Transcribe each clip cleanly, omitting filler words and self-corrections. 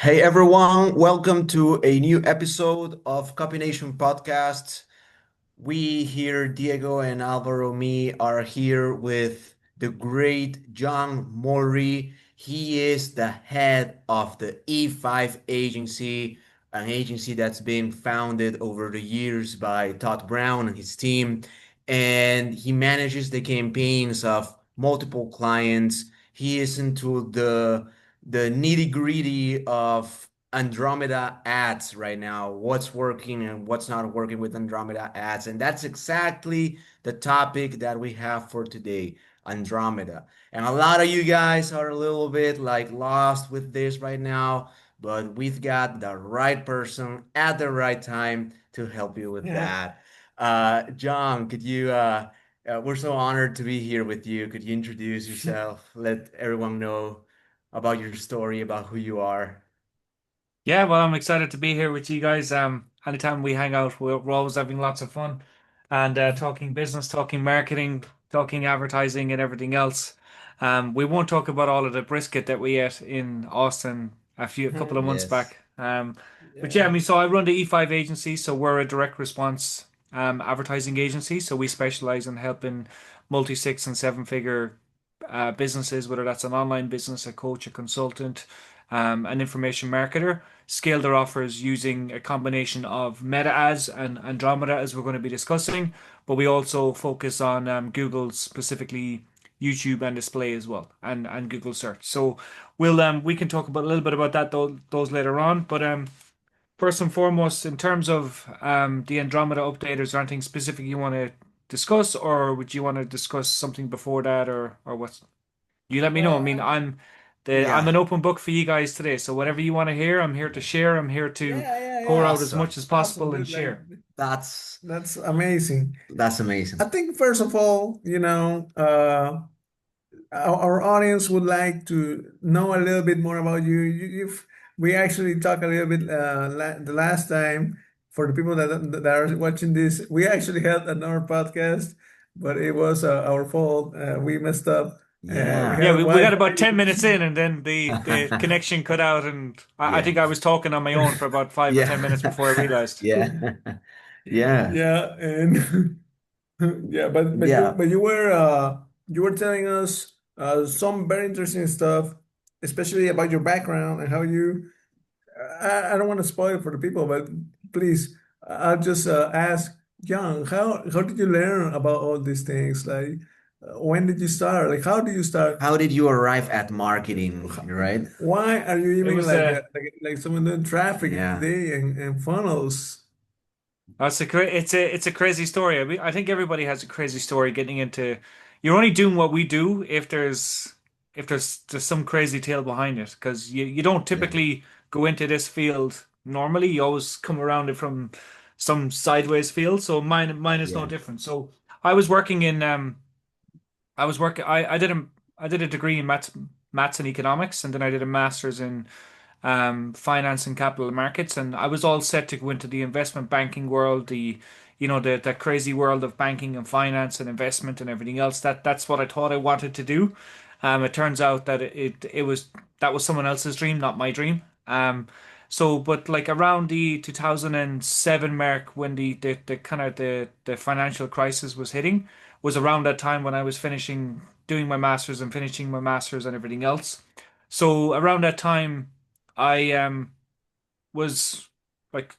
Hey everyone, welcome to a new episode of Copy Nation Podcast. We here, Diego and Alvaro, me, are here with the great John Mulry. He is the head of the E5 agency, an agency that's been founded over the years by Todd Brown and his team. And he manages the campaigns of multiple clients. He is into the nitty-gritty of Andromeda ads right now, what's working and what's not working with Andromeda ads. And that's exactly the topic that we have for today, Andromeda. And a lot of you guys are a little bit like lost with this right now, but we've got the right person at the right time to help you with Yeah. that. John, we're so honored to be here with you. Could you introduce yourself? Let everyone know about your story, about who you are. Yeah, well, I'm excited to be here with you guys. Anytime we hang out, we're always having lots of fun and talking business, talking marketing, talking advertising, and everything else. We won't talk about all of the brisket that we ate in Austin a couple of months Yes. back. But yeah, Yeah. I mean, so I run the E5 agency, so we're a direct response advertising agency. So we specialize in helping multi six and seven figure businesses, whether that's an online business, a coach, a consultant, an information marketer, scale their offers using a combination of meta ads and Andromeda, as we're going to be discussing. But we also focus on Google, specifically YouTube and display as well, and Google search. So we can talk about a little bit about that those later on. But first and foremost, in terms of the Andromeda update, is there anything specific you want to discuss, or would you want to discuss something before that, or what's you let me know. I Well, mean, I'm yeah. an open book for you guys today. So whatever you want to hear, I'm here to share. I'm here to pour Yeah. out as Awesome. much as possible and Absolutely. share. That's That's amazing. that's I amazing. think first of all, our audience would like to know a little bit more about you. We actually talked a little bit the last time for the people that are watching this. We actually had another podcast, but it was our fault. We messed up. We Yeah. had Yeah, a we got Wi-Fi about 10 minutes issue. in and then the connection cut out and I Yeah. think I was talking on my own for about 5 or 10 minutes Yeah. before I realized. Yeah. Yeah. Yeah, and yeah, Yeah. you were telling us some very interesting stuff, especially about your background and how you. I don't want to spoil it for the people, but please, I'll just ask Young, how did you learn about all these things? Like, when did you start? Like, how did you start? How did you arrive at marketing, right? Why are you It even was like someone doing traffic Yeah. today and funnels? it's a crazy story. I mean, I think everybody has a crazy story getting into you're only doing what we do if there's some crazy tale behind it because you don't Yeah. typically go into this field normally. You always come around it from some sideways field. So mine is no Yeah. different. So I was working in I was working I did a degree in maths and economics and then I did a master's in finance and capital markets, and I was all set to go into the investment banking world, the crazy world of banking and finance and investment and everything else. That's what I thought I wanted to do. It turns out that it was that was someone else's dream, not my dream. But like around the 2007 mark, when the kind of the financial crisis was hitting, was around that time when I was doing my masters and finishing my masters and everything else. So around that time. I was like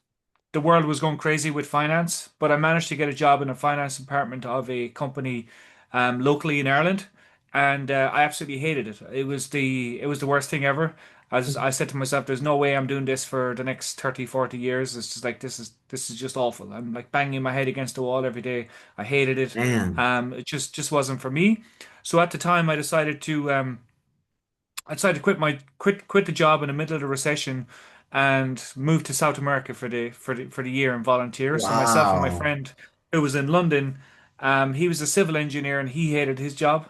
the world was going crazy with finance, but I managed to get a job in a finance department of a company locally in Ireland, and I absolutely hated it. It was the worst thing ever. As I said to myself, "There's no way I'm doing this for the next 30, 40 years. It's just like this is just awful. I'm like banging my head against the wall every day. I hated it. Man. It just wasn't for me. So at the time, I decided to quit the job in the middle of the recession and move to South America for the year and volunteer. So myself and my Wow. friend who was in London, he was a civil engineer and he hated his job.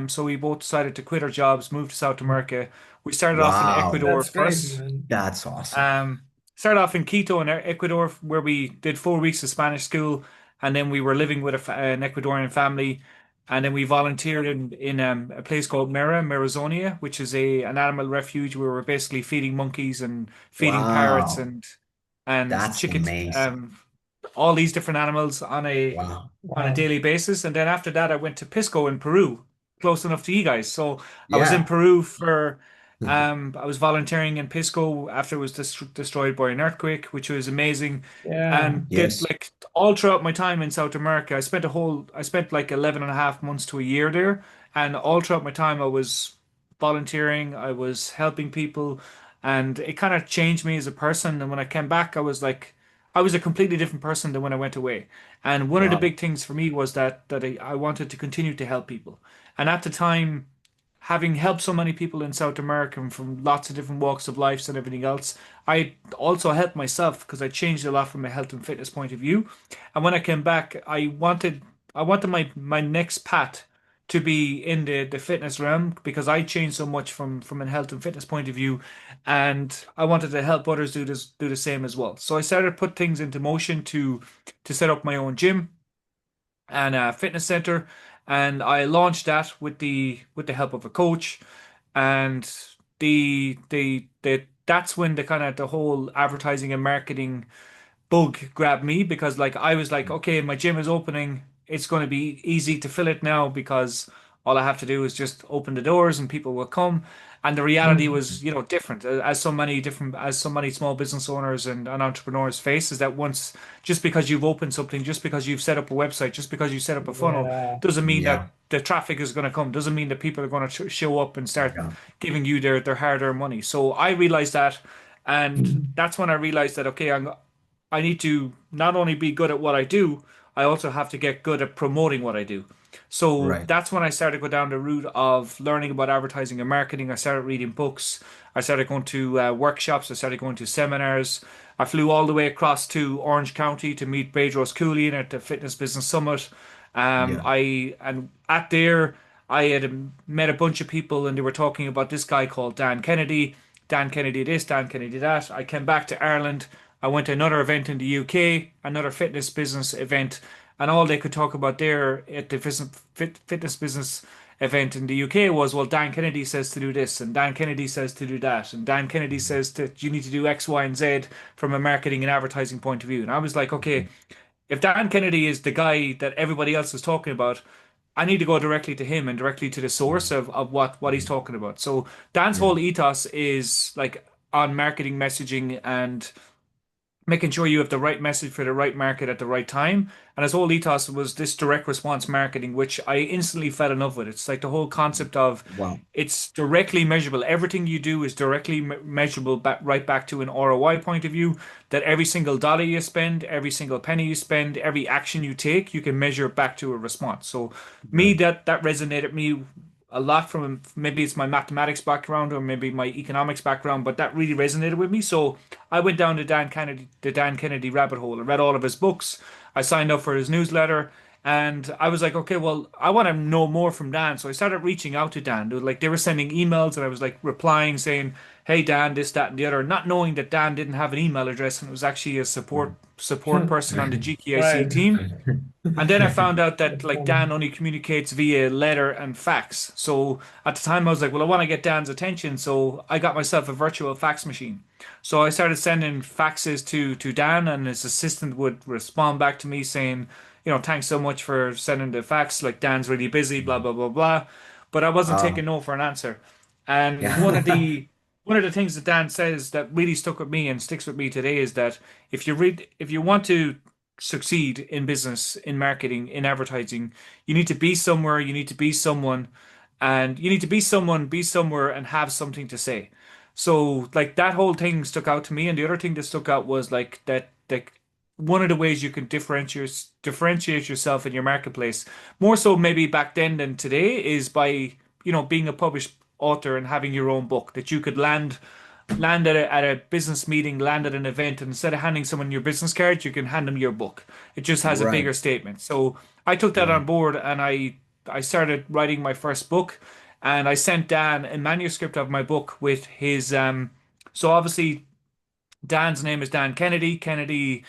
So we both decided to quit our jobs, move to South America. We started off in Wow. Ecuador That's crazy, first. man. That's awesome. Um, Started off in Quito in Ecuador, where we did 4 weeks of Spanish school, and then we were living with an Ecuadorian family. And then we volunteered in a place called Mirazonia, which is a an animal refuge where we're basically feeding monkeys and feeding parrots Wow. and That's chickens, amazing. all these different animals Wow. on a Wow. daily basis. And then after that, I went to Pisco in Peru, close enough to you guys. So I was in Yeah. Peru for, I was volunteering in Pisco after it was destroyed by an earthquake, which was amazing. Yeah. And did Yes. like all throughout my time in South America, I spent like 11 and a half months to a year there. And all throughout my time, I was volunteering, I was helping people, and it kind of changed me as a person. And when I came back, I was a completely different person than when I went away. And one of the Wow. big things for me was that I wanted to continue to help people. And at the time, having helped so many people in South America and from lots of different walks of life and everything else, I also helped myself because I changed a lot from a health and fitness point of view. And when I came back, I wanted my next path to be in the fitness realm because I changed so much from a health and fitness point of view, and I wanted to help others do the same as well. So I started to put things into motion to set up my own gym and a fitness center, and I launched that with the help of a coach, and the that's when the kind of the whole advertising and marketing bug grabbed me because like I was like, okay, my gym is opening. It's going to be easy to fill it now because all I have to do is just open the doors and people will come. And the reality Mm. was, different as so many small business owners and entrepreneurs face is that once just because you've opened something, just because you've set up a website, just because you set up a funnel, Yeah. doesn't mean Yeah. that the traffic is going to come. Doesn't mean that people are going to show up and start Yeah. giving you their hard-earned money. So I realized that, and that's when I realized that okay, I need to not only be good at what I do, I also have to get good at promoting what I do. So Right. that's when I started to go down the route of learning about advertising and marketing. I started reading books. I started going to workshops. I started going to seminars. I flew all the way across to Orange County to meet Bedros Keuilian at the Fitness Business Summit. Yeah. I and at there I had met a bunch of people and they were talking about this guy called Dan Kennedy. Dan Kennedy this, Dan Kennedy that. I came back to Ireland. I went to another event in the UK, another fitness business event, and all they could talk about there at the fitness business event in the UK was, well, Dan Kennedy says to do this, and Dan Kennedy says to do that, and Dan Kennedy says that you need to do X, Y, and Z from a marketing and advertising point of view. And I was like, okay, if Dan Kennedy is the guy that everybody else is talking about, I need to go directly to him and directly to the source of what he's talking about. So Dan's Yeah. whole ethos is like on marketing messaging and making sure you have the right message for the right market at the right time. And his whole ethos was this direct response marketing, which I instantly fell in love with. It's like the whole concept of Wow. it's directly measurable. Everything you do is directly measurable back right back to an ROI point of view. That every single dollar you spend, every single penny you spend, every action you take, you can measure back to a response. So me, Right. that resonated me a lot from maybe it's my mathematics background or maybe my economics background, but that really resonated with me. So I went down the Dan Kennedy rabbit hole. I read all of his books. I signed up for his newsletter, and I was like, okay, well, I want to know more from Dan. So I started reaching out to Dan. They were sending emails, and I was like replying saying, "Hey Dan, this, that, and the other," not knowing that Dan didn't have an email address and it was actually a support person on the GKIC Right. team. And then I found out that That's like funny. Dan only communicates via letter and fax. So at the time I was like, well, I want to get Dan's attention, so I got myself a virtual fax machine. So I started sending faxes to Dan, and his assistant would respond back to me saying, thanks so much for sending the fax. Like Dan's really busy, blah blah blah blah. But I wasn't Uh, taking no for an answer. And yeah. one of the things that Dan says that really stuck with me and sticks with me today is that if you want to succeed in business, in marketing, in advertising, you need to be somewhere, you need to be someone, and you need to be someone, be somewhere, and have something to say. So, like that whole thing stuck out to me, and the other thing that stuck out was like that one of the ways you can differentiate yourself in your marketplace, more so maybe back then than today, is by being a published author and having your own book that you could land at a business meeting, land at an event, and instead of handing someone your business card, you can hand them your book. It just has a Right. bigger statement. So I took that Right. on board and I started writing my first book, and I sent Dan a manuscript of my book with his so obviously Dan's name is Dan Kennedy. Kennedy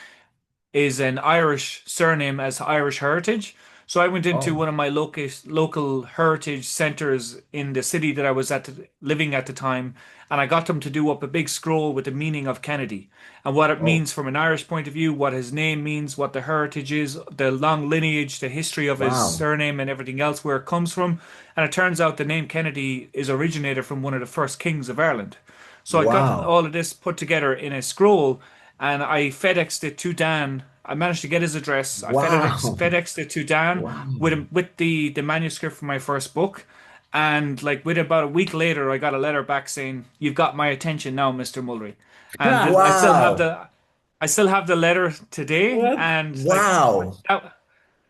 is an Irish surname as Irish heritage. So I went into Oh, one of my local heritage centers in the city that I was living at the time, and I got them to do up a big scroll with the meaning of Kennedy and what it oh, means from an Irish point of view, what his name means, what the heritage is, the long lineage, the history of his wow. surname, and everything else, where it comes from. And it turns out the name Kennedy is originated from one of the first kings of Ireland. So I got Wow. all of this put together in a scroll, and I FedExed it to Dan. I managed to get his address. I Wow. FedExed it to Dan Wow. with the manuscript for my first book. And like with about a week later, I got a letter back saying, "You've got my attention now, Mr. Mulry." And Wow. I still have the letter today. What? And like Wow.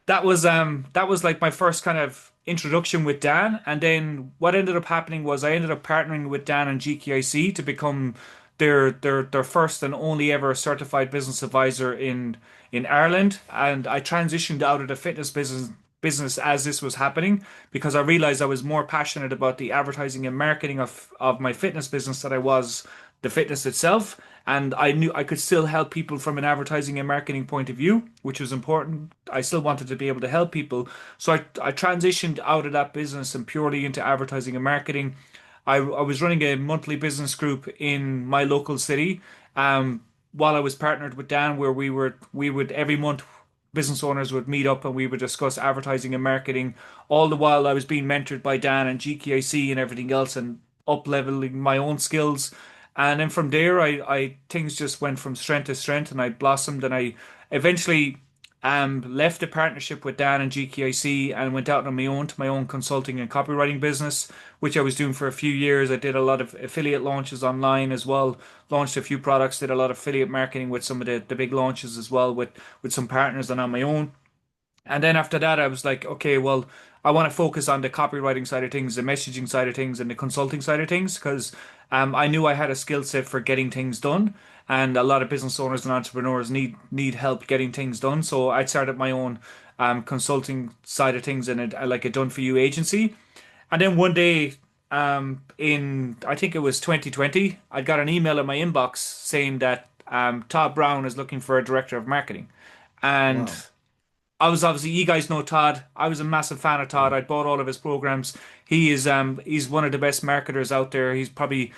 that was like my first kind of introduction with Dan. And then what ended up happening was I ended up partnering with Dan and GKIC to become their first and only ever certified business advisor in Ireland. And I transitioned out of the fitness business as this was happening because I realized I was more passionate about the advertising and marketing of my fitness business than I was the fitness itself. And I knew I could still help people from an advertising and marketing point of view, which was important. I still wanted to be able to help people. So I transitioned out of that business and purely into advertising and marketing. I was running a monthly business group in my local city, um, while I was partnered with Dan, where we would every month business owners would meet up and we would discuss advertising and marketing. All the while I was being mentored by Dan and GKIC and everything else and up leveling my own skills. And then from there, I things just went from strength to strength, and I blossomed, and I eventually left the partnership with Dan and GKIC and went out on my own to my own consulting and copywriting business, which I was doing for a few years. I did a lot of affiliate launches online as well, launched a few products, did a lot of affiliate marketing with some of the big launches as well with some partners and on my own. And then after that, I was like, okay, well, I want to focus on the copywriting side of things, the messaging side of things, and the consulting side of things because I knew I had a skill set for getting things done, and a lot of business owners and entrepreneurs need help getting things done. So I started my own consulting side of things and like a done for you agency. And then one day, in I think it was 2020, I got an email in my inbox saying that Todd Brown is looking for a director of marketing, and Wow. I was obviously, you guys know Todd. I was a massive fan of Todd. Yeah. I bought all of his programs. He's one of the best marketers out there. He's probably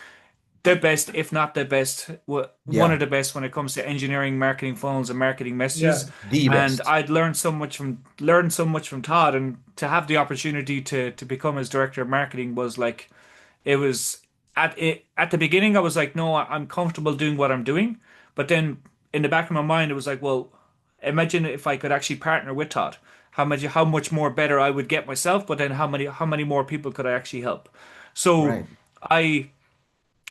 the best, if not the best, one Yeah. of the best when it comes to engineering, marketing funnels, and marketing messages. Yeah. The And best. I'd learned so much from Todd, and to have the opportunity to become his director of marketing was like it was at the beginning. I was like, no, I'm comfortable doing what I'm doing, but then in the back of my mind, it was like, well, imagine if I could actually partner with Todd. How much more better I would get myself, but then how many more people could I actually help? So Right. I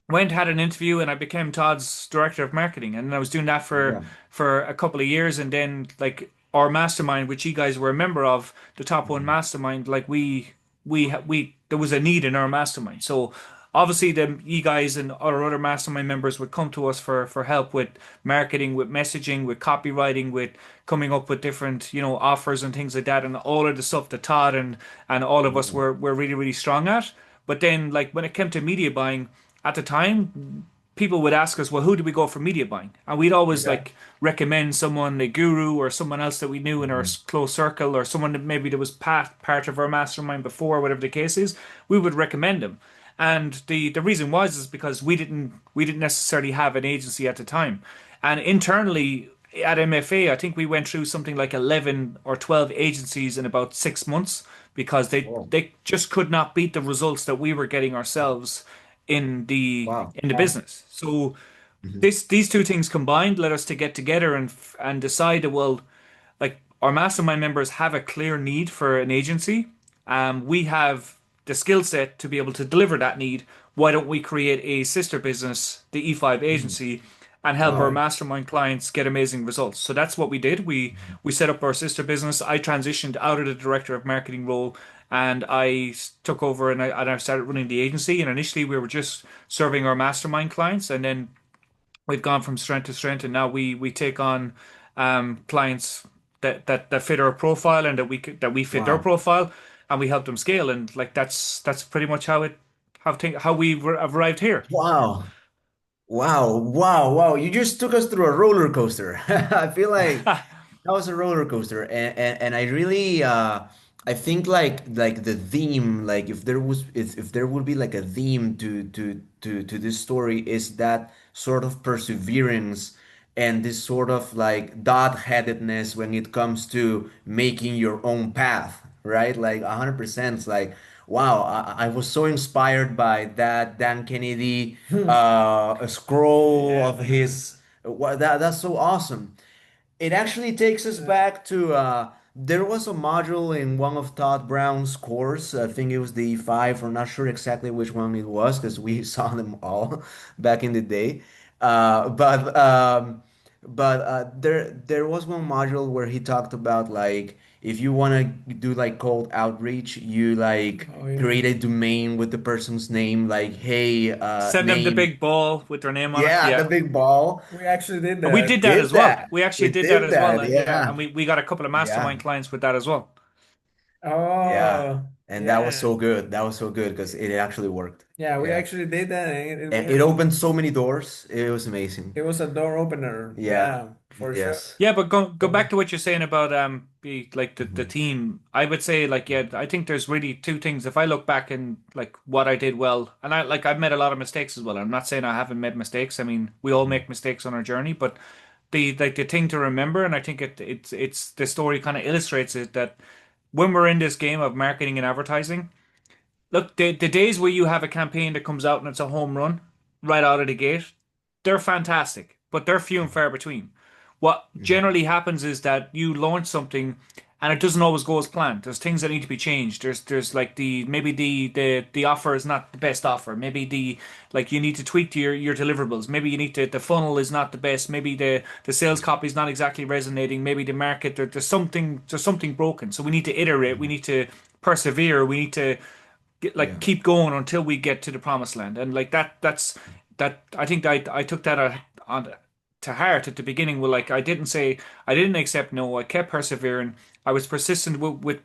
went had an interview and I became Todd's director of marketing, and I was doing that Yeah. for a couple of years, and then like our mastermind, which you guys were a member of, the top one Mhm. mastermind, like we there was a need in our mastermind, so. Obviously, the you guys and our other mastermind members would come to us for help with marketing, with messaging, with copywriting, with coming up with different, offers and things like that, and all of the stuff that Todd and all of us Yeah. were really, really strong at. But then, like when it came to media buying, at the time, people would ask us, well, who do we go for media buying? And we'd always Yeah. like recommend someone, a guru or someone else that we knew in our Mhm. close circle, or someone that maybe that was part of our mastermind before, whatever the case is. We would recommend them. And the reason was is because we didn't necessarily have an agency at the time. And internally at MFA, I think we went through something like 11 or 12 agencies in about 6 months because they Whoa. they just could not beat the results that we were getting ourselves Wow. in the Wow. business. So Mhm. these two things combined led us to get together and decide that, well, like our mastermind members have a clear need for an agency. We have the skill set to be able to deliver that need. Why don't we create a sister business, the E5 Mhm. agency, and help our Wow. mastermind clients get amazing results? So that's what we did. We set up our sister business. I transitioned out of the director of marketing role, and I took over and I started running the agency. And initially we were just serving our mastermind clients, and then we've gone from strength to strength, and now we take on clients that fit our profile and that we fit their Wow. profile, and we help them scale. And like that's pretty much how we arrived here. Wow. Wow. Wow. Wow. You just took us through a roller coaster. I feel like that was a roller coaster, and I really I think like the theme, like if there would be like a theme to this story, is that sort of perseverance and this sort of like dot-headedness when it comes to making your own path, right? Like 100%. It's like, wow, I was so inspired by that Dan Kennedy a scroll Yeah, of his. That's so awesome. It actually takes us yeah. back to there was a module in one of Todd Brown's course. I think it was the E5. I'm not sure exactly which one it was because we saw them all back in the day. Uh, but um, but there was one module where he talked about like if you want to do like cold outreach, you like Oh yeah. create a domain with the person's name, like hey Send them the name, big ball with their name on it. yeah, the Yeah. big ball. We actually did And we that. did that Did as well. that. We actually We did that did as well. that. Yeah. And Yeah. we got a couple of Yeah. mastermind clients with that as well. Yeah. Oh, And that was yeah. so good. That was so good because it actually worked. Yeah, we Yeah. actually did that, and And it opened so many doors. It was amazing. it was a door opener. Yeah. Yeah, for sure. Yes. Yeah, but go So, back to what you're saying about be like the Mhm. team. I would say like yeah, I think there's really two things. If I look back and like what I did well, and I've made a lot of mistakes as well. I'm not saying I haven't made mistakes. I mean, we all Mhm. make mistakes on our journey, but the thing to remember, and I think it's the story kind of illustrates it that when we're in this game of marketing and advertising, look, the days where you have a campaign that comes out and it's a home run right out of the gate, they're fantastic, but they're few and far between. What Mhm. generally happens is that you launch something and it doesn't always go as planned. There's things that need to be changed. There's like maybe the offer is not the best offer. Maybe the like you need to tweak your deliverables. Maybe you need to the funnel is not the best. Maybe the sales copy is not exactly resonating. Maybe the market there's something broken. So we need to iterate. We Mhm. need to persevere. We need to like Yeah. keep going until we get to the promised land. And like that I think I took that on to heart at the beginning. Well, like I didn't accept no. I kept persevering. I was persistent with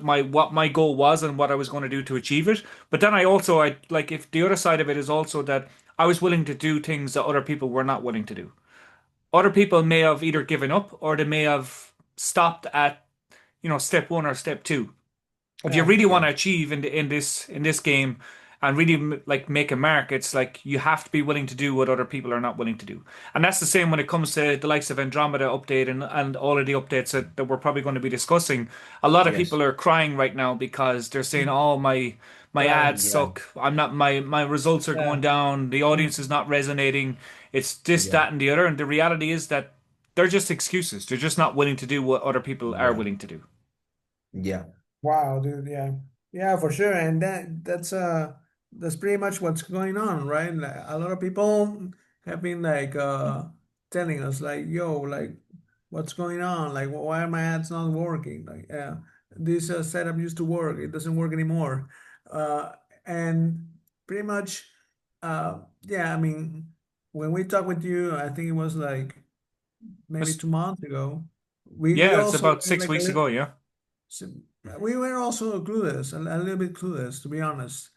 my what my goal was and what I was going to do to achieve it. But then I like if the other side of it is also that I was willing to do things that other people were not willing to do. Other people may have either given up or they may have stopped at step one or step two. If you yeah, really want Yeah. to achieve in this game and really like make a mark, it's like you have to be willing to do what other people are not willing to do. And that's the same when it comes to the likes of Andromeda update and all of the updates that we're probably going to be discussing. A lot of Yes. people are crying right now because they're saying, "Oh, my right. ads Yeah. suck. I'm not my results are going Yeah. down. The Mm. audience is not resonating. It's this, Yeah. that, and the other." And the reality is that they're just excuses. They're just not willing to do what other people are Yeah. willing to do. Yeah. Wow, dude, yeah. Yeah, for sure. And that's pretty much what's going on, right? Like, a lot of people have been like telling us like, yo, like what's going on? Like why are my ads not working? Like, yeah, this setup used to work. It doesn't work anymore. Uh and pretty much yeah, I mean, when we talked with you, I think it was like maybe It's, 2 months ago. We yeah, it's also about were six like a weeks little, ago. Yeah. so we were also clueless, a little bit clueless, to be honest.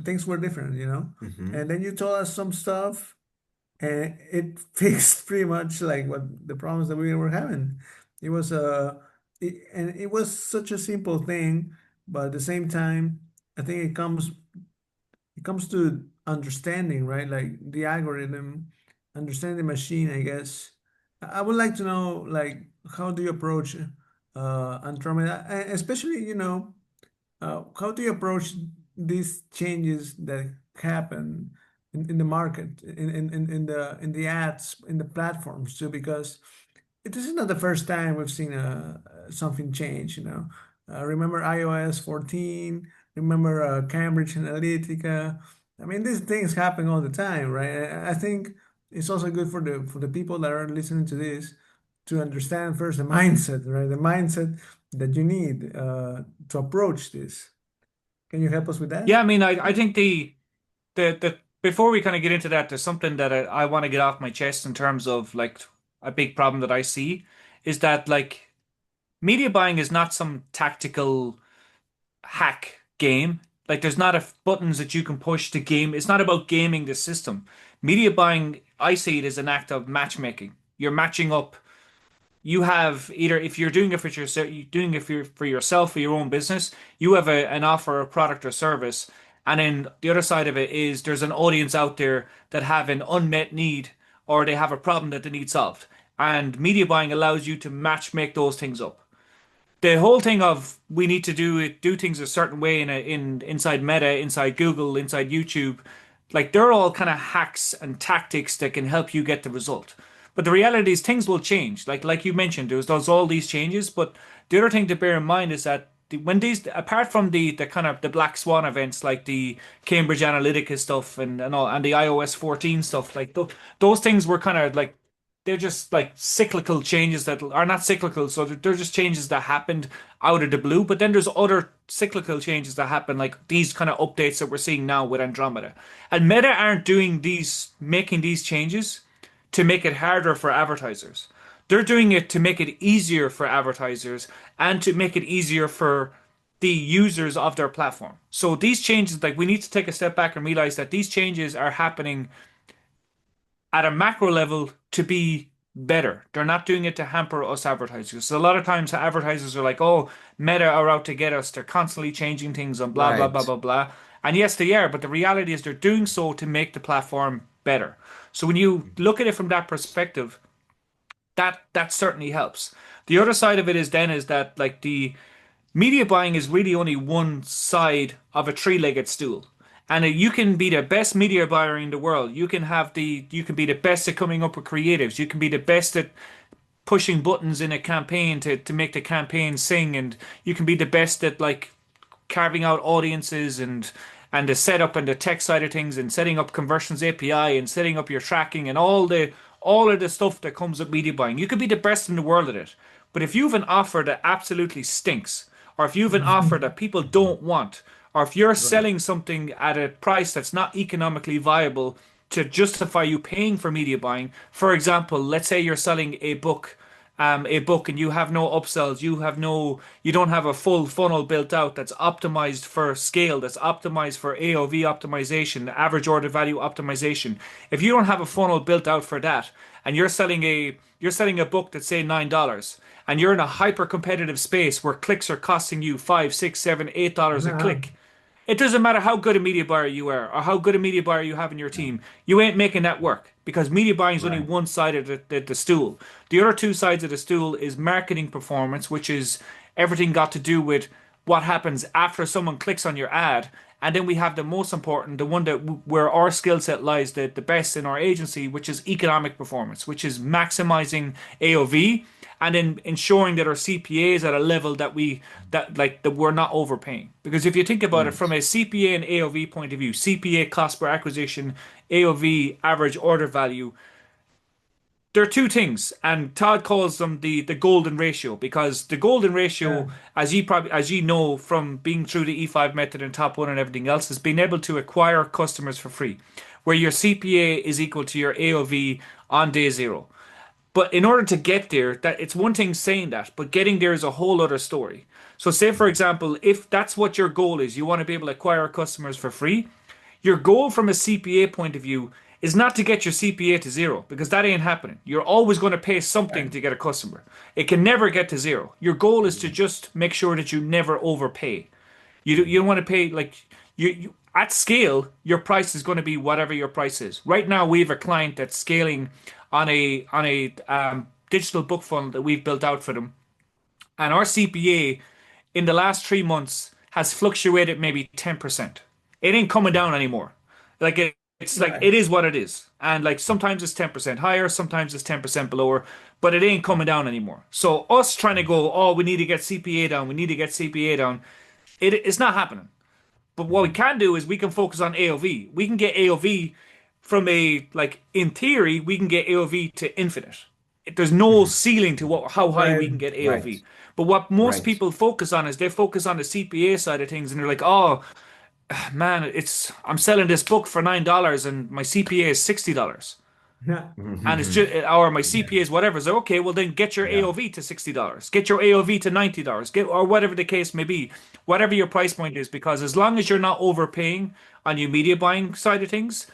Things were different, you know. Hmm. And then you told us some stuff, and it fixed pretty much like what the problems that we were having. It was and it was such a simple thing, but at the same time, I think it comes to understanding, right? Like the algorithm, understanding the machine, I guess. I would like to know, like, how do you approach Andromeda, especially, how do you approach these changes that happen in the market, in the ads, in the platforms too? Because this is not the first time we've seen something change, you know. Remember iOS 14, remember Cambridge Analytica. I mean, these things happen all the time, right? I think it's also good for the people that are listening to this to understand first the mindset, right? The mindset that you need to approach this. Can you help us with that? Yeah, I mean, I think the before we kind of get into that, there's something that I want to get off my chest in terms of like a big problem that I see is that like media buying is not some tactical hack game. Like there's not a buttons that you can push to game. It's not about gaming the system. Media buying, I see it as an act of matchmaking. You're matching up you have either if you're doing it for yourself, doing it for yourself for your own business, you have an offer, a product or service, and then the other side of it is there's an audience out there that have an unmet need or they have a problem that they need solved, and media buying allows you to match make those things up. The whole thing of we need to do things a certain way in inside Meta, inside Google, inside YouTube, like they're all kind of hacks and tactics that can help you get the result. But the reality is things will change. Like you mentioned, there's all these changes. But the other thing to bear in mind is that when these apart from the kind of the black swan events like the Cambridge Analytica stuff and all and the iOS 14 stuff, like those things were kind of like they're just like cyclical changes that are not cyclical, so they're just changes that happened out of the blue. But then there's other cyclical changes that happen, like these kind of updates that we're seeing now with Andromeda. And Meta aren't making these changes to make it harder for advertisers. They're doing it to make it easier for advertisers and to make it easier for the users of their platform. So these changes, like we need to take a step back and realize that these changes are happening at a macro level to be better. They're not doing it to hamper us advertisers. So a lot of times advertisers are like, oh, Meta are out to get us. They're constantly changing things and blah, blah, blah, Right. blah, blah. And yes, they are, but the reality is they're doing so to make the platform better. So when you look at it from that perspective, that certainly helps. The other side of it is that like the media buying is really only one side of a three-legged stool. And you can be the best media buyer in the world. You can be the best at coming up with creatives. You can be the best at pushing buttons in a campaign to make the campaign sing. And you can be the best at like carving out audiences and the setup and the tech side of things and setting up conversions API and setting up your tracking and all of the stuff that comes with media buying. You could be the best in the world at it. But if you have an offer that absolutely stinks, or if you have an offer that people don't want, or if you're Right. selling something at a price that's not economically viable to justify you paying for media buying, for example, let's say you're selling a book and you have no upsells, you don't have a full funnel built out that's optimized for scale, that's optimized for AOV optimization, average order value optimization. If you don't have a funnel built out for that, and you're selling a book that's say $9, and you're in a hyper competitive space where clicks are costing you five, six, seven, $8 a Uh-huh. click, it doesn't matter how good a media buyer you are or how good a media buyer you have in your team. You ain't making that work because media buying is only Right. one side of the stool. The other two sides of the stool is marketing performance, which is everything got to do with what happens after someone clicks on your ad. And then we have the most important, the one that where our skill set lies the best in our agency, which is economic performance, which is maximizing AOV and then ensuring that our CPA is at a level that we're not overpaying. Because if you think about it from Right. a CPA and AOV point of view, CPA cost per acquisition, AOV average order value, there are two things, and Todd calls them the golden ratio because the golden Yeah. ratio, as you know from being through the E5 method and top one and everything else, is being able to acquire customers for free, where your CPA is equal to your AOV on day zero. But in order to get there, that it's one thing saying that, but getting there is a whole other story. So say for example, if that's what your goal is, you want to be able to acquire customers for free, your goal from a CPA point of view is not to get your CPA to zero because that ain't happening. You're always going to pay something Right. to get a customer. It can never get to zero. Your goal is to just make sure that you never overpay. You don't want to pay like you at scale, your price is going to be whatever your price is. Right now, we have a client that's scaling on a digital book funnel that we've built out for them, and our CPA in the last 3 months has fluctuated maybe 10%. It ain't coming down anymore. Like it's like Right. it is what it is, and like sometimes it's 10% higher, sometimes it's 10% lower, but it ain't coming down anymore. So us trying to go, oh, we need to get CPA down, we need to get CPA down. It's not happening. But what we can do is we can focus on AOV. We can get AOV from a like in theory we can get AOV to infinite. There's no ceiling to how high we Right. can get Right. AOV. But what most Right. people focus on is they focus on the CPA side of things and they're like, oh man, it's I'm selling this book for $9 and my CPA is $60. Yeah. And it's just or my Yeah. CPA is whatever. So okay, well then get your Yeah. AOV to $60. Get your AOV to $90. Get or whatever the case may be. Whatever your price point is, because as long as you're not overpaying on your media buying side of things,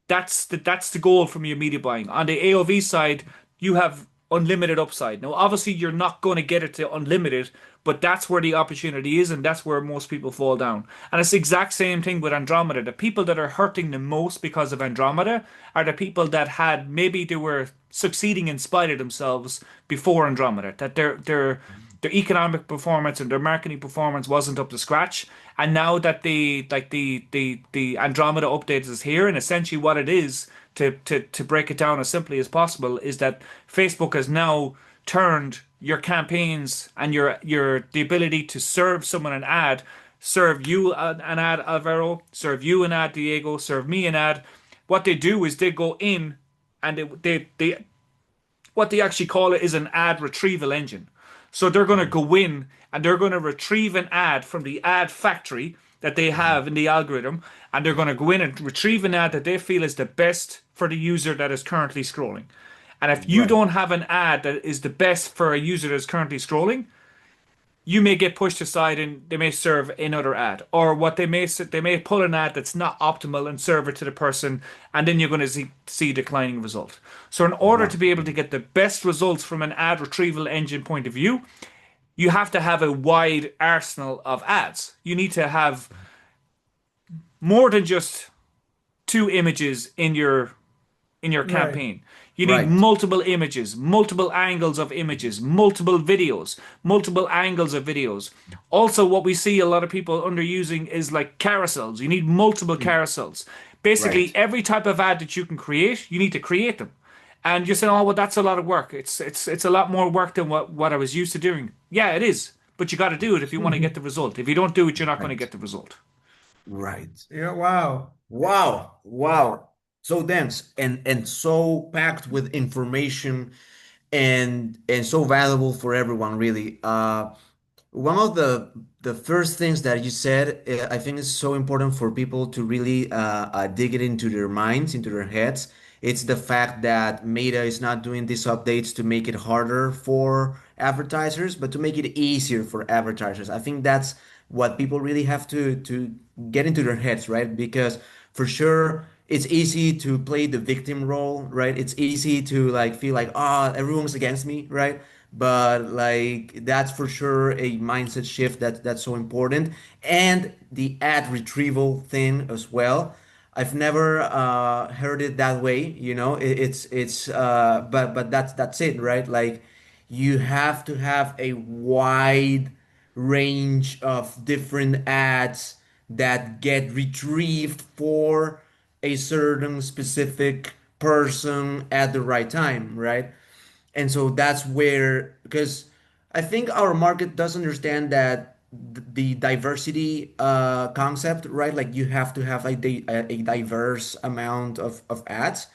that's the goal from your media buying. On the AOV side, you have unlimited upside. Now, obviously, you're not going to get it to unlimited, but that's where the opportunity is, and that's where most people fall down. And it's the exact same thing with Andromeda. The people that are hurting the most because of Andromeda are the people that had maybe they were succeeding in spite of themselves before Andromeda, that their economic performance and their marketing performance wasn't up to scratch. And now that the Andromeda update is here, and essentially what it is, to break it down as simply as possible, is that Facebook has now turned your campaigns and your the ability to serve someone an ad, serve you an ad, Alvaro, serve you an ad, Diego, serve me an ad. What they do is they go in and they what they actually call it is an ad retrieval engine. So they're going to go in and they're going to retrieve an ad from the ad factory that they have in the algorithm, and they're going to go in and retrieve an ad that they feel is the best for the user that is currently scrolling. And if you Right. don't have an ad that is the best for a user that is currently scrolling, you may get pushed aside and they may serve another ad, or what they may pull an ad that's not optimal and serve it to the person, and then you're going to see declining result. So in order Right. to be able to get the best results from an ad retrieval engine point of view, you have to have a wide arsenal of ads. You need to have more than just two images in your Right. campaign. You need Right. multiple images, multiple angles of images, multiple videos, multiple angles of videos. Also, what we see a lot of people underusing is like carousels. You need multiple carousels. Basically, Right. every type of ad that you can create, you need to create them. And you're saying, oh, well, that's a lot of work. It's a lot more work than what I was used to doing. Yeah, it is. But you got to do it if you want to get the result. If you don't do it, you're not going to Right. get the result. Right. Yeah, wow. Wow. Wow. So dense and so packed with information and so valuable for everyone, really. One of the first things that you said, I think is so important for people to really dig it into their minds, into their heads. It's the fact that Meta is not doing these updates to make it harder for advertisers, but to make it easier for advertisers. I think that's what people really have to get into their heads, right? Because for sure, it's easy to play the victim role, right? It's easy to like feel like, ah, everyone's against me, right? But like that's for sure a mindset shift that's so important. And the ad retrieval thing as well. I've never heard it that way, you know. But that's it, right? Like you have to have a wide range of different ads that get retrieved for a certain specific person at the right time, right? And so that's where, because I think our market does understand that the diversity concept, right? Like you have to have like a diverse amount of ads,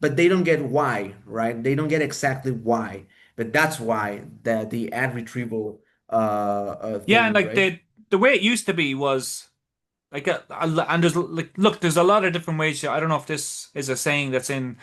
but they don't get why, right? They don't get exactly why, but that's why the ad retrieval Yeah, and thing, like right? the way it used to be was like and there's like look, there's a lot of different ways. I don't know if this is a saying that's in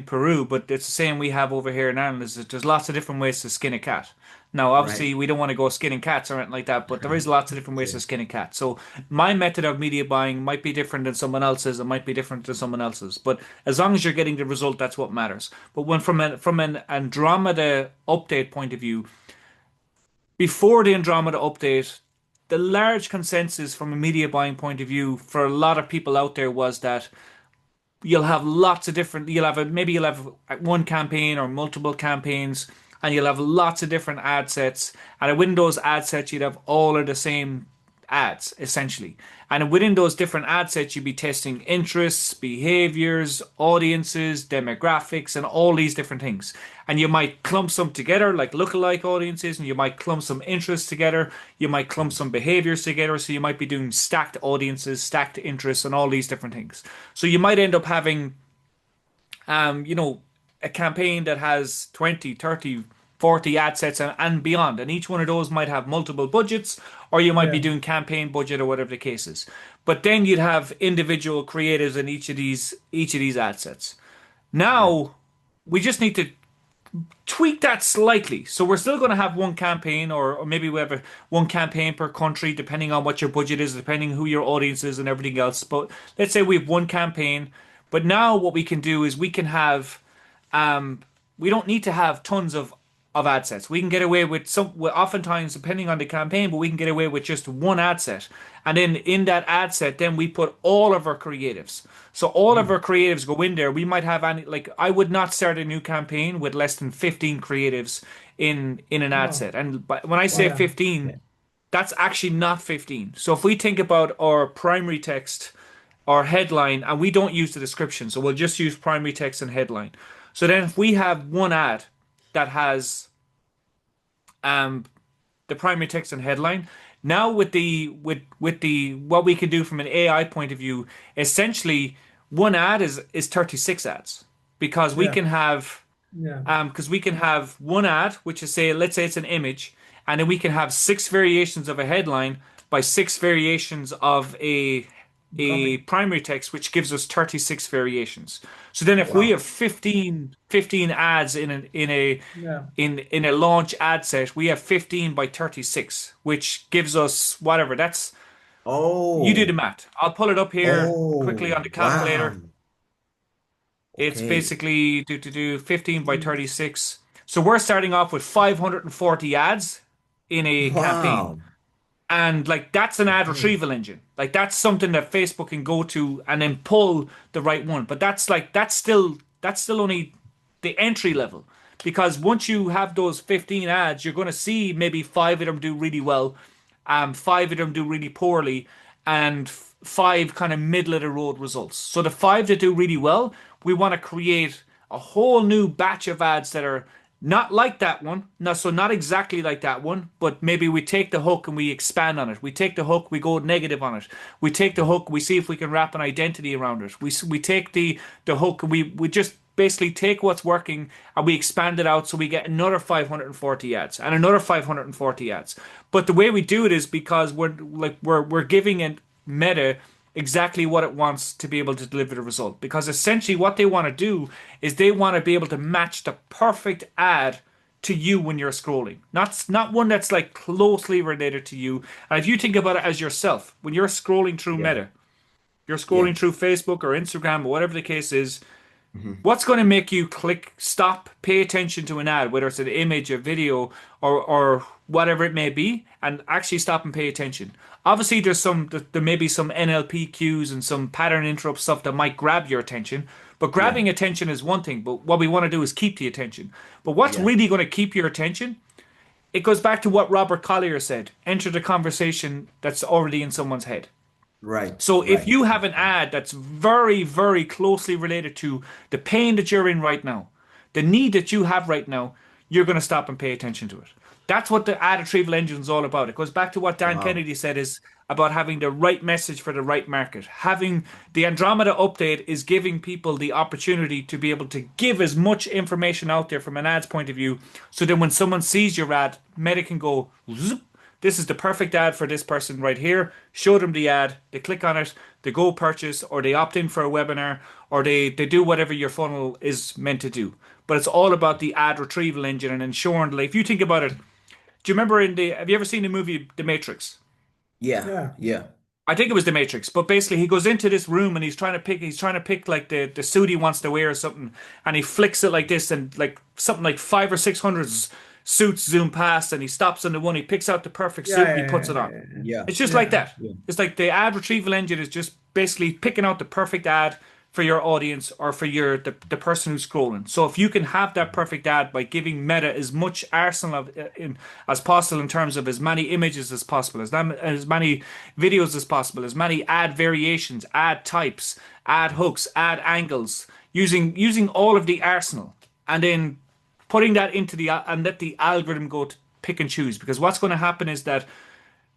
Peru, but it's the same we have over here in Ireland. Is that there's lots of different ways to skin a cat. Now, Right. obviously, we don't want to go skinning cats or anything like that, but there is lots of different ways to Sure. skin a cat. So my method of media buying might be different than someone else's. It might be different than someone else's. But as long as you're getting the result, that's what matters. But when from an Andromeda update point of view, before the Andromeda update, the large consensus from a media buying point of view for a lot of people out there was that you'll have lots of different, maybe you'll have one campaign or multiple campaigns, and you'll have lots of different ad sets. And within those ad sets, you'd have all of the same ads essentially. And within those different ad sets, you'd be testing interests, behaviors, audiences, demographics, and all these different things. And you might clump some together like lookalike audiences, and you might clump some interests together. You might clump some behaviors together. So you might be doing stacked audiences, stacked interests, and all these different things. So you might end up having you know, a campaign that has 20, 30, 40 ad sets and beyond. And each one of those might have multiple budgets, or you might be Yeah. doing campaign budget or whatever the case is. But then you'd have individual creatives in each of these ad sets. Right. Now we just need to tweak that slightly. So we're still going to have one campaign, or maybe we have one campaign per country, depending on what your budget is, depending who your audience is and everything else. But let's say we have one campaign. But now what we can do is we can have we don't need to have tons of ad sets. We can get away with oftentimes depending on the campaign, but we can get away with just one ad set. And then in that ad set, then we put all of our creatives. So all of Mm. our creatives go in there. We might have any, like, I would not start a new campaign with less than 15 creatives in an ad Oh, set. And when I say yeah. 15, Okay. that's actually not 15. So if we think about our primary text, our headline, and we don't use the description, so we'll just use primary text and headline. So then if we have one ad that has um, the primary text and headline, now with the what we can do from an AI point of view, essentially one ad is 36 ads because we Yeah. can have Yeah. because we can have one ad, which is say, let's say it's an image, and then we can have six variations of a headline by six variations of a Copy. primary text, which gives us 36 variations. So then if we Wow. have 15 ads Yeah. in a launch ad set, we have 15 by 36, which gives us whatever. That's you do the Oh, math. I'll pull it up here quickly on oh, the wow. calculator. It's Okay. basically do 15 by Mm. 36. So we're starting off with 540 ads in a campaign. Wow. And like that's an ad Okay. retrieval engine. Like that's something that Facebook can go to and then pull the right one. But that's still only the entry level. Because once you have those 15 ads, you're going to see maybe five of them do really well, five of them do really poorly, and five kind of middle of the road results. So the five that do really well, we want to create a whole new batch of ads that are not like that one. No, so not exactly like that one, but maybe we take the hook and we expand on it. We take the hook, we go negative on it. We take the hook, we see if we can wrap an identity around it. We take the hook, and we just basically take what's working and we expand it out so we get another 540 ads and another 540 ads. But the way we do it is because we're giving it Meta exactly what it wants to be able to deliver the result. Because essentially what they want to do is they want to be able to match the perfect ad to you when you're scrolling. Not one that's like closely related to you. And if you think about it as yourself, when you're scrolling through Yeah. Meta, you're Yeah. scrolling through Facebook or Instagram or whatever the case is, Hmm. what's going to make you click, stop, pay attention to an ad, whether it's an image, a video, or whatever it may be, and actually stop and pay attention? Obviously, there may be some NLP cues and some pattern interrupt stuff that might grab your attention, but Yeah. grabbing attention is one thing. But what we want to do is keep the attention. But what's Yeah. really going to keep your attention? It goes back to what Robert Collier said: enter the conversation that's already in someone's head. Right. So if Right. you have an ad that's very, very closely related to the pain that you're in right now, the need that you have right now, you're going to stop and pay attention to it. That's what the ad retrieval engine is all about. It goes back to what Dan Wow. Kennedy said is about having the right message for the right market. Having the Andromeda update is giving people the opportunity to be able to give as much information out there from an ad's point of view. So then when someone sees your ad, Meta can go, "Zoop, this is the perfect ad for this person right here." Show them the ad, they click on it, they go purchase, or they opt in for a webinar, or they do whatever your funnel is meant to do. But it's all about the ad retrieval engine and ensuring, like, if you think about it, do you remember have you ever seen the movie The Matrix? Yeah. Yeah. Yeah. I think it was The Matrix, but basically he goes into this room and he's trying to pick like the suit he wants to wear or something, and he flicks it like this, and like something like five or six hundred suits zoom past, and he stops on the one, he picks out the perfect Yeah. suit and he Yeah. puts Yeah. it on. Yeah. It's just like Yeah. that. It's like the ad retrieval engine is just basically picking out the perfect ad for your audience or for the person who's scrolling. So if you can have that perfect ad by giving Meta as much arsenal as possible in terms of as many images as possible, as many videos as possible, as many ad variations, ad types, ad hooks, ad angles, using all of the arsenal, and then putting that into and let the algorithm go to pick and choose. Because what's going to happen is that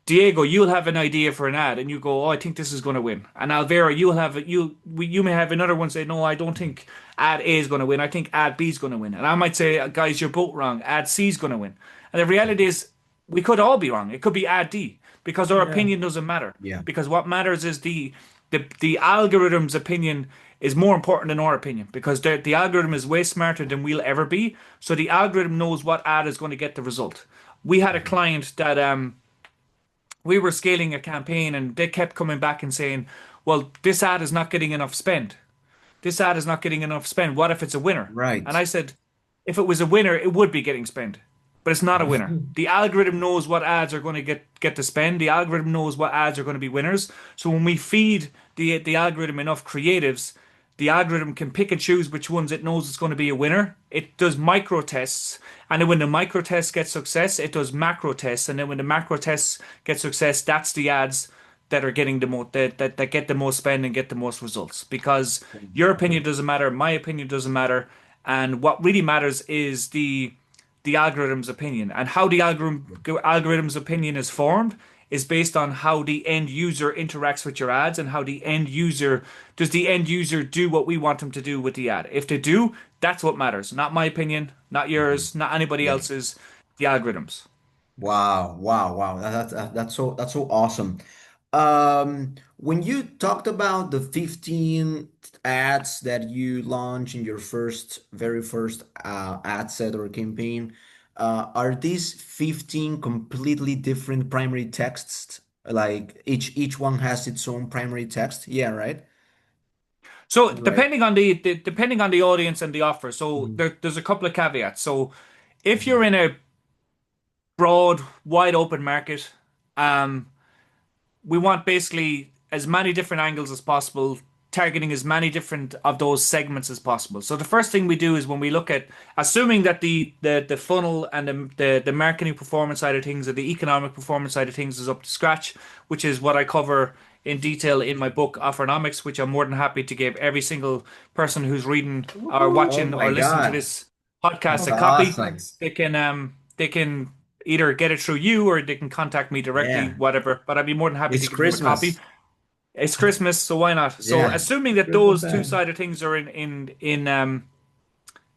Diego, you'll have an idea for an ad, and you go, "Oh, I think this is going to win." And Alvera, you may have another one say, "No, I don't think ad A is going to win. I think ad B is going to win." And I might say, "Guys, you're both wrong. Ad C is going to win." And the reality is, we could all be wrong. It could be ad D because our Yeah. opinion doesn't matter. Yeah. Because what matters is the algorithm's opinion is more important than our opinion, because the algorithm is way smarter than we'll ever be. So the algorithm knows what ad is going to get the result. We had a client that we were scaling a campaign, and they kept coming back and saying, "Well, this ad is not getting enough spend. This ad is not getting enough spend. What if it's a winner?" Right. And I said, if it was a winner, it would be getting spent, but it's not a winner. The algorithm knows what ads are going to get to spend. The algorithm knows what ads are going to be winners. So when we feed the algorithm enough creatives, the algorithm can pick and choose which ones it knows it's going to be a winner. It does micro tests, and then when the micro tests get success, it does macro tests, and then when the macro tests get success, that's the ads that are getting the most that get the most spend and get the most results. Because your opinion doesn't matter, my opinion doesn't matter, and what really matters is the algorithm's opinion. And how the algorithm's opinion is formed is based on how the end user interacts with your ads and how the end user does the end user do what we want them to do with the ad. If they do, that's what matters. Not my opinion, not yours, not anybody Yeah. else's, the algorithms. Wow, wow, wow. That's so awesome. When you talked about the 15 ads that you launched in your very first ad set or campaign, are these 15 completely different primary texts? Like each one has its own primary text? Yeah, right? So Right. depending on the audience and the offer, so Mhm. there's a couple of caveats. So if you're in a broad, wide open market, um, we want basically as many different angles as possible, targeting as many different of those segments as possible. So the first thing we do is when we look at, assuming that the funnel and the marketing performance side of things or the economic performance side of things is up to scratch, which is what I cover in detail in my book Offernomics, which I'm more than happy to give every single person who's reading or Oh watching my or listening to God. this podcast That's a copy. awesome. They can either get it through you or they can contact me directly, Yeah. whatever. But I'd be more than happy to It's give them a copy. Christmas. It's Christmas, so why not? So Yeah. assuming that Christmas those two time. sided things are in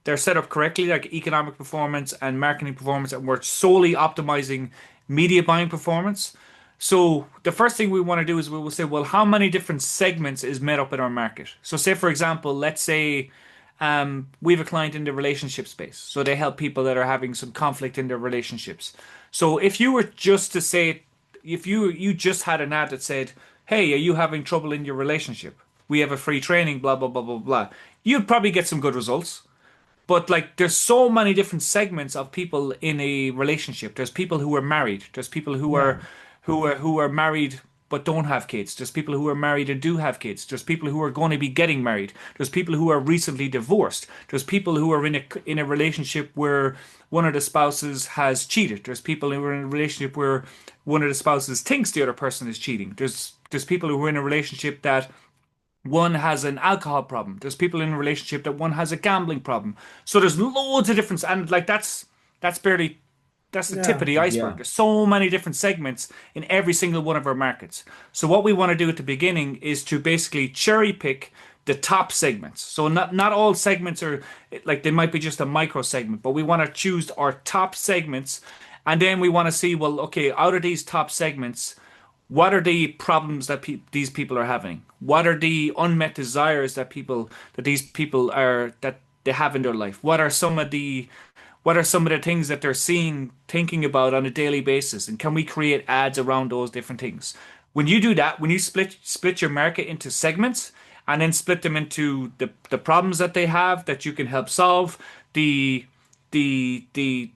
they're set up correctly, like economic performance and marketing performance, and we're solely optimizing media buying performance. So the first thing we want to do is we will say, well, how many different segments is made up in our market? So say, for example, let's say we have a client in the relationship space. So they help people that are having some conflict in their relationships. So if you were just to say, if you just had an ad that said, "Hey, are you having trouble in your relationship? We have a free training, blah blah blah blah blah," you'd probably get some good results. But like there's so many different segments of people in a relationship. There's people who are married. There's people Yeah. who are married but don't have kids. There's people who are married and do have kids. There's people who are going to be getting married. There's people who are recently divorced. There's people who are in a relationship where one of the spouses has cheated. There's people who are in a relationship where one of the spouses thinks the other person is cheating. There's people who are in a relationship that one has an alcohol problem. There's people in a relationship that one has a gambling problem. So there's loads of different, and like that's barely that's the tip of Yeah. the iceberg. Yeah. There's so many different segments in every single one of our markets. So what we want to do at the beginning is to basically cherry pick the top segments. So not all segments are like they might be just a micro segment, but we want to choose our top segments, and then we want to see, well, okay, out of these top segments, what are the problems that these people are having? What are the unmet desires that these people are that they have in their life? What are some of the things that they're seeing, thinking about on a daily basis? And can we create ads around those different things? When you do that, when you split your market into segments and then split them into the problems that they have that you can help solve, the the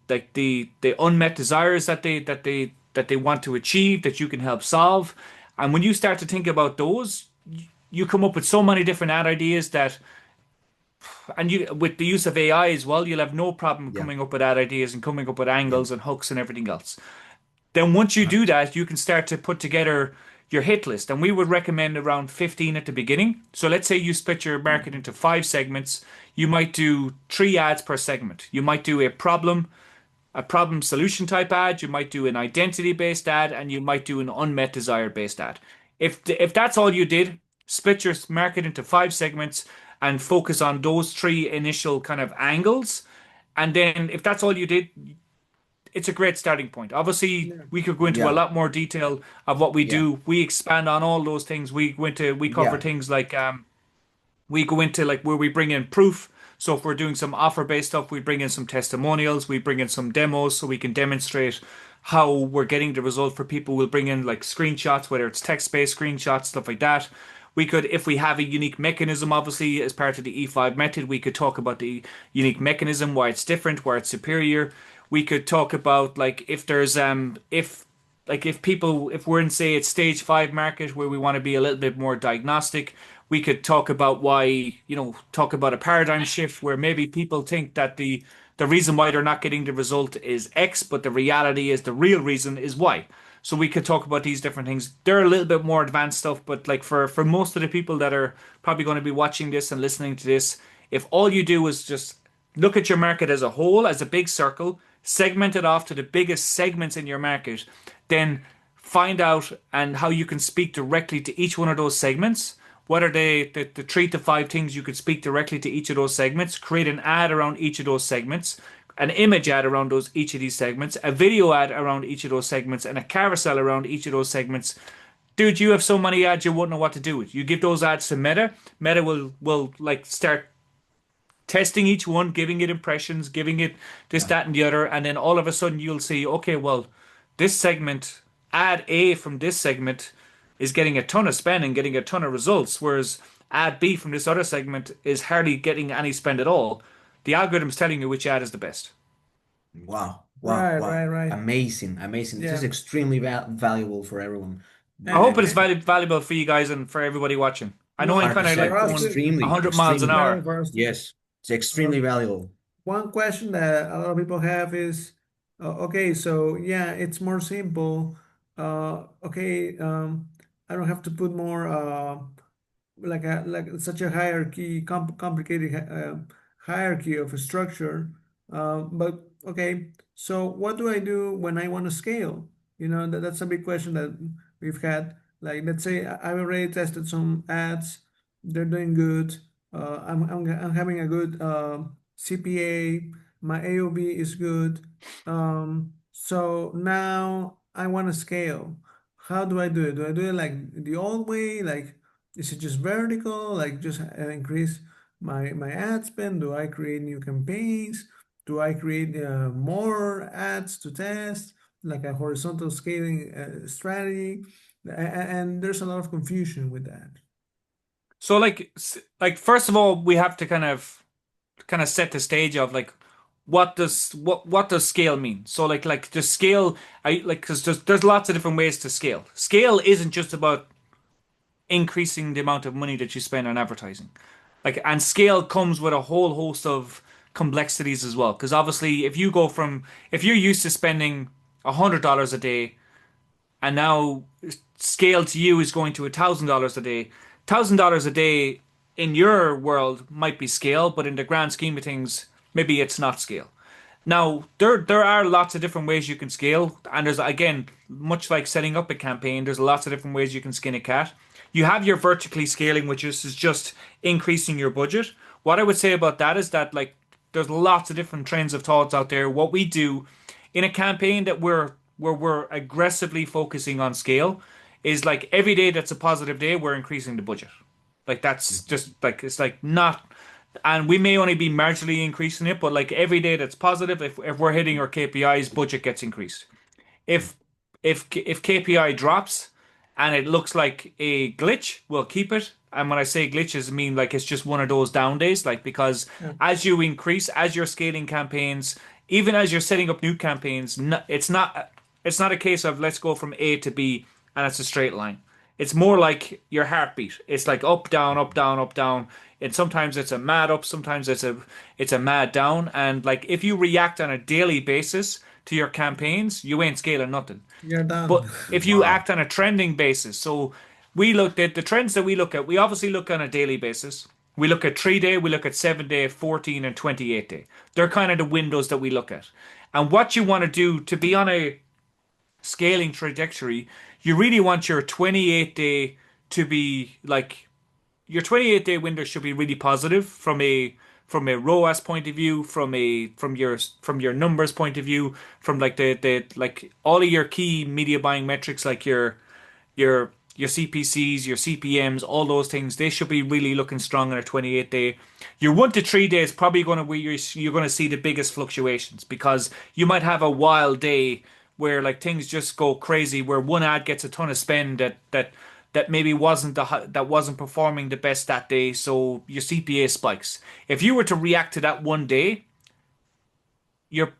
unmet desires that they want to achieve that you can help solve. And when you start to think about those, you come up with so many different ad ideas that, and you with the use of AI as well, you'll have no problem Yeah. coming up with ad ideas and coming up with Yeah. angles and hooks and everything else. Then once you do that, you can start to put together your hit list. And we would recommend around 15 at the beginning. So let's say you split your market into five segments. You might do three ads per segment. You might do a problem solution type ad, you might do an identity based ad, and you might do an unmet desire based ad. If that's all you did, split your market into five segments and focus on those three initial kind of angles. And then if that's all you did, it's a great starting point. Obviously, Yeah. we could go into a Yeah. lot more detail of what we Yeah. do. We expand on all those things. We cover Yeah. things like we go into like where we bring in proof. So if we're doing some offer-based stuff, we bring in some testimonials, we bring in some demos so we can demonstrate how we're getting the result for people. We'll bring in like screenshots, whether it's text-based screenshots, stuff like that. We could, if we have a unique mechanism, obviously, as part of the E5 method, we could talk about the unique mechanism, why it's different, why it's superior. We could talk about like if there's if like if people if we're in say it's stage five market where we want to be a little bit more diagnostic, we could talk about why, talk about a paradigm shift where maybe people think that the reason why they're not getting the result is X, but the reality is the real reason is Y. So we could talk about these different things. They're a little bit more advanced stuff, but like for most of the people that are probably going to be watching this and listening to this, if all you do is just look at your market as a whole, as a big circle, segment it off to the biggest segments in your market, then find out and how you can speak directly to each one of those segments. What are the 3 to 5 things you could speak directly to each of those segments? Create an ad around each of those segments, an image ad around each of these segments, a video ad around each of those segments, and a carousel around each of those segments. Dude, you have so many ads you wouldn't know what to do with. You give those ads to Meta. Meta will like start testing each one, giving it impressions, giving it this, Yeah. that, and the other, and then all of a sudden you'll see, okay, well, this segment, ad A from this segment is getting a ton of spend and getting a ton of results, whereas ad B from this other segment is hardly getting any spend at all. The algorithm's telling you which ad is the best. Wow, wow, Right, wow. right, right. Amazing, amazing. This is Yeah. extremely valuable for everyone. I And, hope And it's valuable for you guys and for everybody watching. I know I'm well, kind of like 100%, for us going too. extremely, 100 miles an extremely. Yeah, hour. for us too. Yes, it's Uh, extremely valuable. One question that a lot of people have is, okay, so yeah, it's more simple. Okay, I don't have to put more like such a hierarchy, complicated hierarchy of a structure. But okay, so what do I do when I want to scale? That's a big question that we've had. Like, let's say I've already tested some ads, they're doing good. I'm having a good CPA. My AOV is good. So now I want to scale. How do I do it? Do I do it like the old way? Like, is it just vertical? Like, just increase my ad spend? Do I create new campaigns? Do I create more ads to test? Like a horizontal scaling strategy? And there's a lot of confusion with that. So like first of all, we have to kind of set the stage of like what does scale mean? So like the scale I like because there's lots of different ways to scale. Scale isn't just about increasing the amount of money that you spend on advertising. Like and scale comes with a whole host of complexities as well. Because obviously if you're used to spending $100 a day and now scale to you is going to $1,000 a day. $1,000 a day in your world might be scale, but in the grand scheme of things, maybe it's not scale. Now, there are lots of different ways you can scale, and there's again, much like setting up a campaign, there's lots of different ways you can skin a cat. You have your vertically scaling, which is just increasing your budget. What I would say about that is that like there's lots of different trains of thoughts out there. What we do in a campaign that where we're aggressively focusing on scale is like every day that's a positive day, we're increasing the budget. Like that's just like it's like not and we may only be marginally increasing it, but like every day that's positive, if we're hitting our KPIs, budget gets increased. If if KPI drops and it looks like a glitch, we'll keep it. And when I say glitches, I mean like it's just one of those down days. Like because Yeah. as you increase, as you're scaling campaigns, even as you're setting up new campaigns, it's not a case of let's go from A to B and it's a straight line. It's more like your heartbeat. It's like up, down, up, down, up, down. And sometimes it's a mad up, sometimes it's a mad down. And like if you react on a daily basis to your campaigns, you ain't scaling nothing. You're done. But if you Wow. act on a trending basis, so we looked at the trends that we look at, we obviously look on a daily basis. We look at 3 day, we look at 7 day, 14 and 28 day. They're kind of the windows that we look at. And what you want to do to be on a scaling trajectory, you really want your 28 day to be like your 28 day window should be really positive from a ROAS point of view, from your numbers point of view, from like the like all of your key media buying metrics like your CPCs, your CPMs, all those things, they should be really looking strong on a 28 day. Your 1 to 3 day is probably going to where you're going to see the biggest fluctuations because you might have a wild day where like things just go crazy, where one ad gets a ton of spend that maybe that wasn't performing the best that day, so your CPA spikes. If you were to react to that one day, you're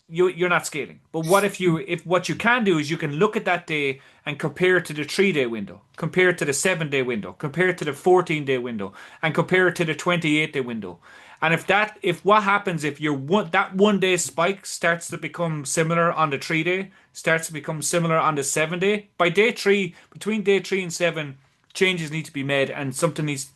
you're not scaling. But what if what you can do is you can look at that day and compare it to the 3 day window, compare it to the 7 day window, compare it to the 14 day window, and compare it to the 28 day window. And if what happens if that 1 day spike starts to become similar on the 3 day, starts to become similar on the 7 day, by day three, between day 3 and 7, changes need to be made, and something's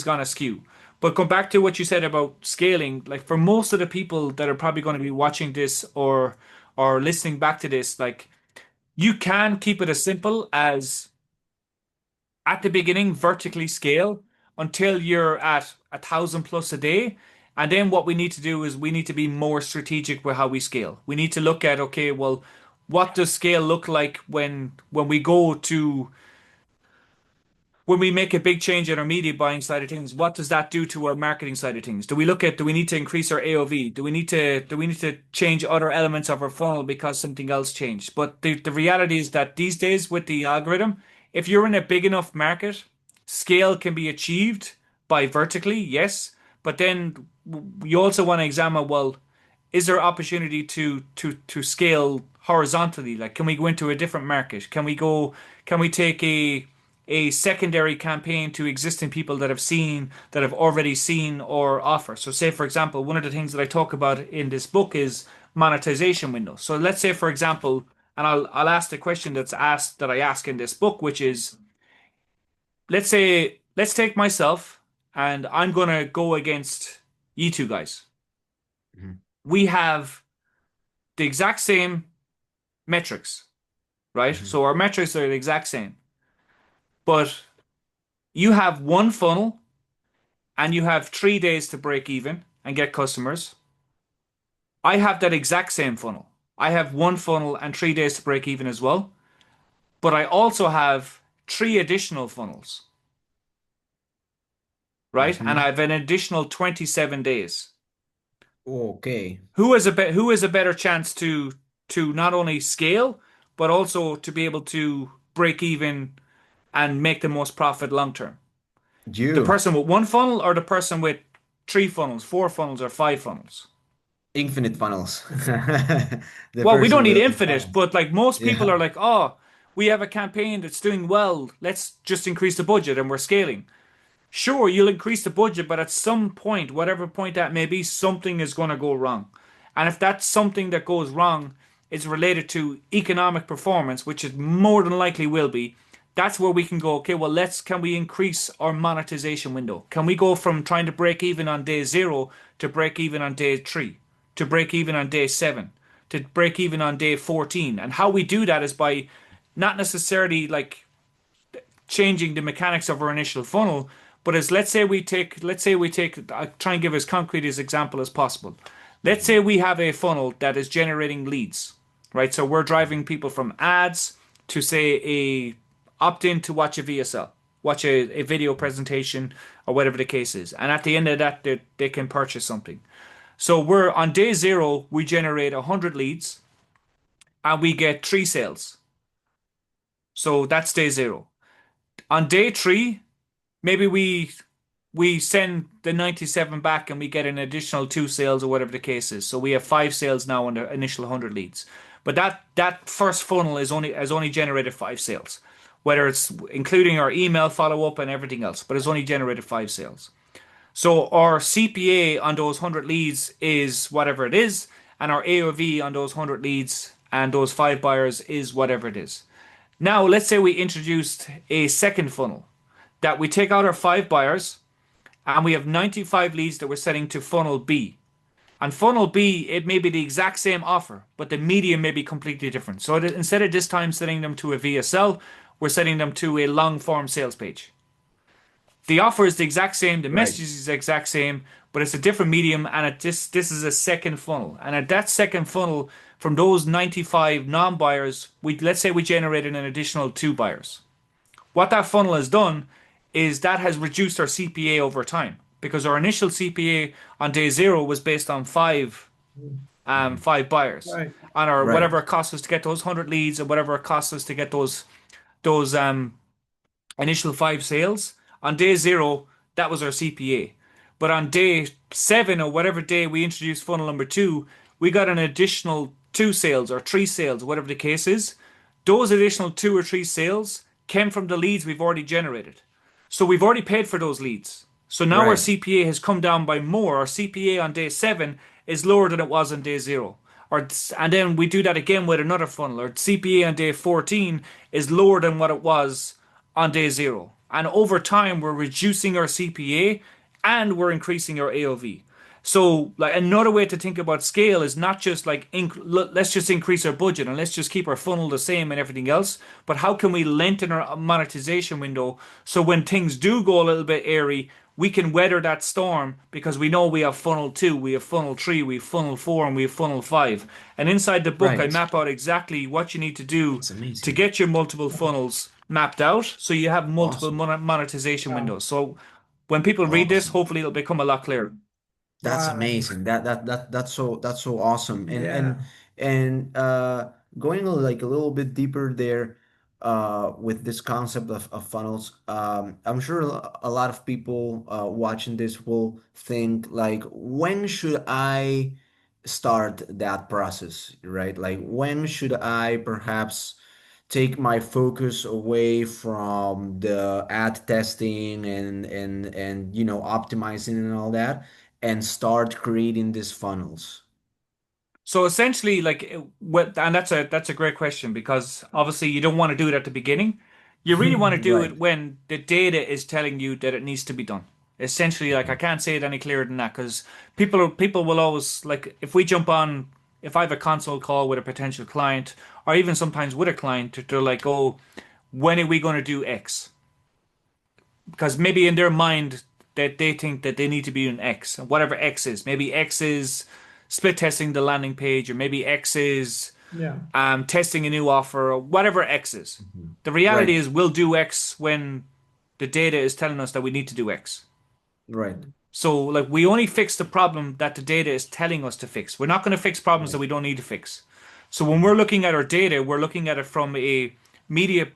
gonna skew. But come back to what you said about scaling, like for most of the people that are probably going to be watching this or listening back to this, like you can keep it as simple as at the beginning vertically scale until you're at 1,000 plus a day. And then what we need to do is we need to be more strategic with how we scale. We need to look at, okay, well, what does scale look like when we go to when we make a big change in our media buying side of things, what does that do to our marketing side of things? Do we need to increase our AOV? Do we need to change other elements of our funnel because something else changed? But the reality is that these days with the algorithm, if you're in a big enough market, scale can be achieved by vertically, yes. But then you also want to examine, well, is there opportunity to scale horizontally? Like, can we go into a different market? Can we take a secondary campaign to existing people that have already seen or offer? So say, for example, one of the things that I talk about in this book is monetization windows. So let's say, for example, and I'll ask the question that I ask in this book, which is, let's take myself and I'm gonna go against you two guys. Mhm. We have the exact same metrics, right? Mhm. So our metrics are the exact same, but you have one funnel and you have 3 days to break even and get customers. I have that exact same funnel. I have one funnel and 3 days to break even as well, but I also have three additional funnels, right? And I Mhm. have an additional 27 days. Okay. Who has a better chance to not only scale but also to be able to break even and make the most profit long term? The You. person with one funnel or the person with three funnels, four funnels, or five funnels? Infinite funnels. The Well, we don't person need with a infinite, funnel. but like most people Yeah. are like, oh, we have a campaign that's doing well. Let's just increase the budget and we're scaling. Sure, you'll increase the budget, but at some point, whatever point that may be, something is going to go wrong. And if that's something that goes wrong is related to economic performance, which it more than likely will be, that's where we can go, okay, well, can we increase our monetization window? Can we go from trying to break even on day zero to break even on day three, to break even on day seven, to break even on day 14? And how we do that is by not necessarily like changing the mechanics of our initial funnel, but as I'll try and give as concrete as example as possible. Let's say we have a funnel that is generating leads, right? So we're driving people from ads to say a opt-in to watch a VSL, watch a video presentation or whatever the case is. And at the end of that, they can purchase something. So we're on day zero, we generate 100 leads and we get three sales. So that's day zero. On day three, maybe we send the 97 back and we get an additional two sales or whatever the case is. So we have five sales now on the initial 100 leads. But that first funnel has only generated five sales, whether it's including our email follow up and everything else, but it's only generated five sales. So our CPA on those 100 leads is whatever it is, and our AOV on those 100 leads and those five buyers is whatever it is. Now, let's say we introduced a second funnel that we take out our five buyers and we have 95 leads that we're setting to funnel B. And funnel B, it may be the exact same offer, but the medium may be completely different. So instead of this time setting them to a VSL, we're setting them to a long form sales page. The offer is the exact same, the Right. message is the exact same, but it's a different medium, and this is a second funnel. And at that second funnel, from those 95 non-buyers, let's say we generated an additional two buyers. What that funnel has done is that has reduced our CPA over time because our initial CPA on day zero was based on Mhm. five buyers, Right. on our Right. whatever it costs us to get those 100 leads, or whatever it costs us to get those initial five sales. On day zero, that was our CPA. But on day seven or whatever day we introduced funnel number two, we got an additional two sales or three sales, whatever the case is. Those additional two or three sales came from the leads we've already generated. So we've already paid for those leads. So now our Right. CPA has come down by more. Our CPA on day seven is lower than it was on day zero. And then we do that again with another funnel. Our CPA on day 14 is lower than what it was on day zero. And over time, we're reducing our CPA and we're increasing our AOV. So, like another way to think about scale is not just like let's just increase our budget and let's just keep our funnel the same and everything else, but how can we lengthen our monetization window so when things do go a little bit airy, we can weather that storm because we know we have funnel two, we have funnel three, we have funnel four, and we have funnel five. And inside the book, I Right. map out exactly what you need to do That's to amazing. get your multiple funnels mapped out so you have multiple Awesome. monetization Wow. windows. So when people read this, Awesome. hopefully it'll become a lot clearer. That's Wow. amazing. That's so awesome. Yeah. And going like a little bit deeper there with this concept of funnels, I'm sure a lot of people watching this will think like, when should I start that process, right? Like when should I perhaps take my focus away from the ad testing and optimizing and all that and start creating these funnels. So essentially, like, and that's a great question because obviously you don't want to do it at the beginning. You really want to do Right. it when the data is telling you that it needs to be done. Essentially, like I can't say it any clearer than that because people will always like if we jump on if I have a console call with a potential client or even sometimes with a client, they're like, "Oh, when are we going to do X?" Because maybe in their mind that they think that they need to be an X, whatever X is. Maybe X is split testing the landing page, or maybe X is Yeah. testing a new offer, or whatever X is. Mhm. The reality Right. is we'll do X when the data is telling us that we need to do X. Right. So like we only fix the problem that the data is telling us to fix. We're not going to fix problems that Right. we don't need to fix. So when we're Mhm. looking at our data, we're looking at it from a media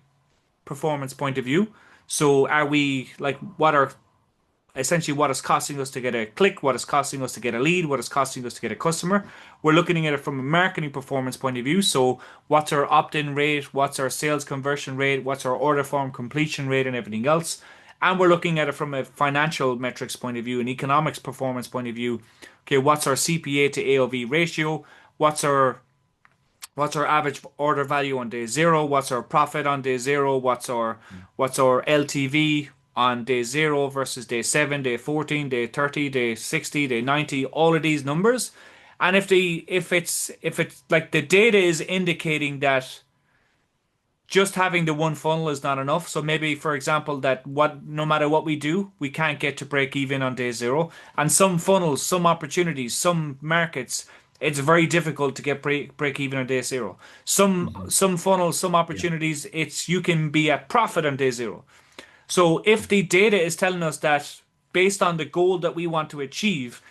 performance point of view. So are we like what are essentially what is costing us to get a click, what is costing us to get a lead, what is costing us to get a customer. We're looking at it from a marketing performance point of view. So, what's our opt in rate, what's our sales conversion rate, what's our order form completion rate, and everything else. And we're looking at it from a financial metrics point of view, an economics performance point of view. Okay, what's our CPA to AOV ratio? What's our What's our average order value on day zero? What's our profit on day zero? What's our LTV on day zero versus day seven, day 14, day 30, day 60, day 90? All of these numbers, and if it's like the data is indicating that just having the one funnel is not enough. So maybe, for example, that what no matter what we do, we can't get to break even on day zero. And some funnels, some opportunities, some markets, it's very difficult to get break even on day zero. Some Mhm. some funnels, some Yeah. opportunities, it's you can be at profit on day zero. So if the data is telling us that based on the goal that we want to achieve,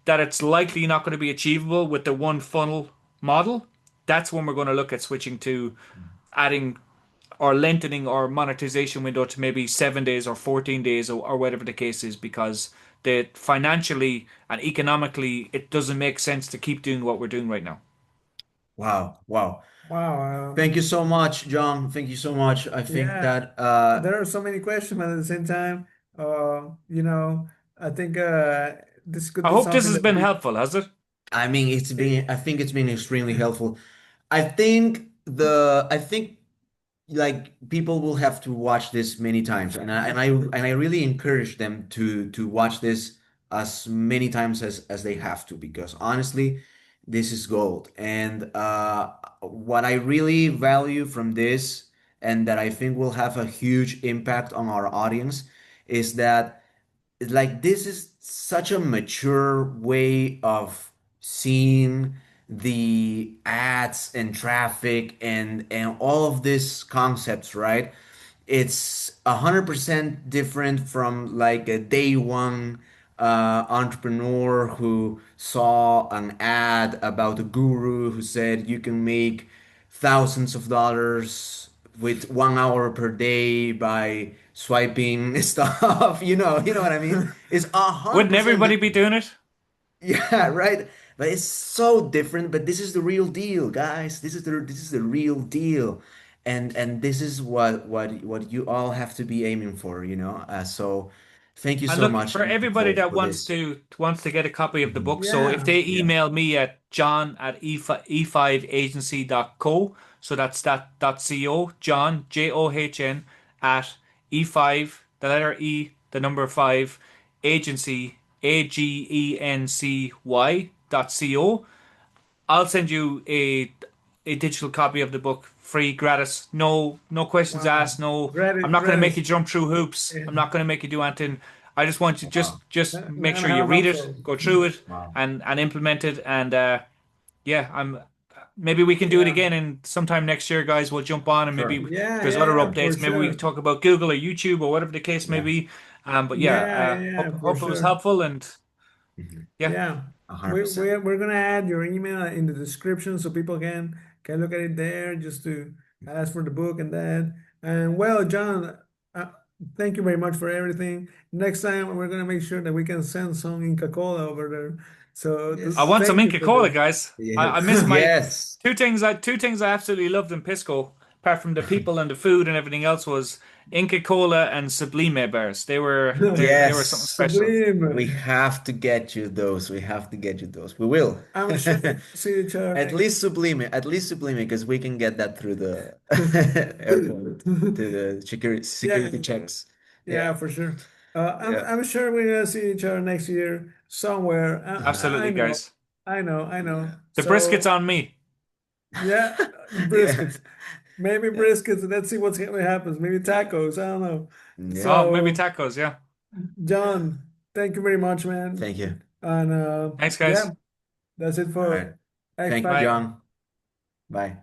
that it's likely not going to be achievable with the one funnel model, that's when we're going to look at switching to adding or lengthening our monetization window to maybe 7 days or 14 days or whatever the case is because the financially and economically it doesn't make sense to keep doing what we're doing right now. Wow. Wow. Wow. Thank you so much, John. Thank you so much. I think Yeah. that There are so many questions, but at the same time, you know, I think this could I be hope this something has that been we. helpful, has it? I think it's been extremely helpful. I think like people will have to watch this many times, and I really encourage them to watch this as many times as they have to, because honestly, this is gold. And what I really value from this, and that I think will have a huge impact on our audience, is that like this is such a mature way of seeing the ads and traffic and all of these concepts, right? It's 100% different from like a day one entrepreneur who saw an ad about a guru who said you can make thousands of dollars with 1 hour per day by swiping stuff. You know what I mean? It's a hundred Wouldn't percent everybody be doing it? Yeah, right. But it's so different. But this is the real deal, guys. This is the real deal, and this is what you all have to be aiming for. So thank you And so look, much, for Nico, everybody that for wants this. to get a copy of the Mhm. book, so if Yeah. they Yeah, email me at john@e5agency.co, so that's .co, John, John, at E5, the letter E, the number 5, agency, agency.co, I'll send you a digital copy of the book, free, gratis, no questions Wow. asked, no. I'm Gratis, not going to make gratis. you jump through hoops. Yeah. I'm not going to make you do anything. I just want you wow, just make And sure you how read it, helpful. go through it, wow, and implement it. And yeah, I'm. Maybe we can do it Yeah. again, and sometime next year, guys, we'll jump on, and maybe sure. if Yeah, there's yeah, other yeah, for updates, maybe we can sure. talk about Google or YouTube or whatever the case may Yeah, be. But yeah, Yeah, yeah, yeah, for hope it was sure. helpful, and mhm, yeah, Yeah. 100%. We're gonna add your email in the description so people can look at it there just to ask for the book and that. And well, John, uh, thank you very much for everything. Next time we're gonna make sure that we can send some Inca Cola over there. So I Yes, want some thank you Inca for Cola, this. guys. I yes, miss my yes, two things I absolutely loved in Pisco, apart from the people and the food and everything else, was Inca Cola and Sublime bars. They were something yes. special. We Sublime. have to get you those. We have to get you those. We will. I'm sure see each other At least Sublime, because we can get that through the airport to the Yeah, security checks. yeah, Yeah, for sure. yeah, I'm sure we're gonna see each other next year somewhere. I Absolutely, know, guys. I know. yeah, The brisket's So on me. yeah, yeah, briskets, maybe yeah, briskets. Let's see what happens. Maybe tacos. I don't know. yeah. Oh, maybe So tacos. Yeah. John, thank you very much, man. Thank you. And Thanks, yeah, guys. that's it All for right. X Thank you, Bye. Factor. John. Bye.